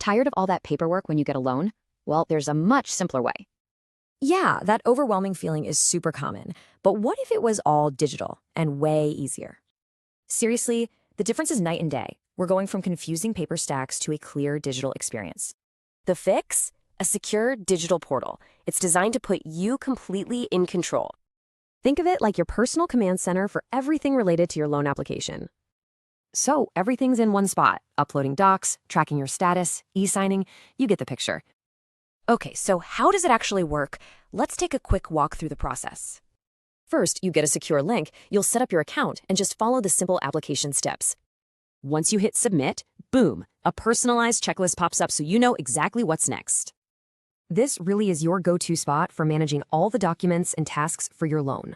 Tired of all that paperwork when you get a loan? Well, there's a much simpler way. Yeah, that overwhelming feeling is super common. But what if it was all digital and way easier? Seriously, the difference is night and day. We're going from confusing paper stacks to a clear digital experience. The fix? A secure digital portal. It's designed to put you completely in control. Think of it like your personal command center for everything related to your loan application. So everything's in one spot, uploading docs, tracking your status, e-signing, you get the picture. Okay, so how does it actually work? Let's take a quick walk through the process. First, you get a secure link, you'll set up your account and just follow the simple application steps. Once you hit submit, boom, a personalized checklist pops up so you know exactly what's next. This really is your go-to spot for managing all the documents and tasks for your loan.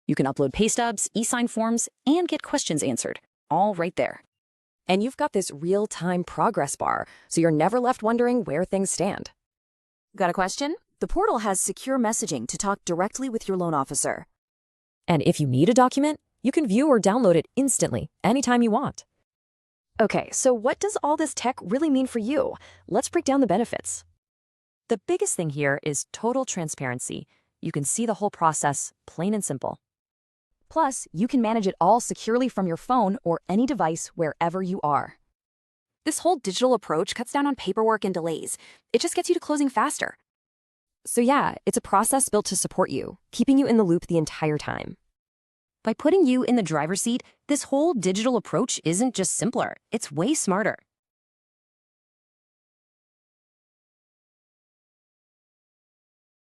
You can upload pay stubs, e-sign forms, and get questions answered, all right there. And you've got this real-time progress bar, so you're never left wondering where things stand. Got a question? The portal has secure messaging to talk directly with your loan officer. And if you need a document, you can view or download it instantly, anytime you want. Okay, so what does all this tech really mean for you? Let's break down the benefits. The biggest thing here is total transparency. You can see the whole process, plain and simple. Plus, you can manage it all securely from your phone or any device wherever you are. This whole digital approach cuts down on paperwork and delays. It just gets you to closing faster. So yeah, it's a process built to support you, keeping you in the loop the entire time. By putting you in the driver's seat, this whole digital approach isn't just simpler, it's way smarter.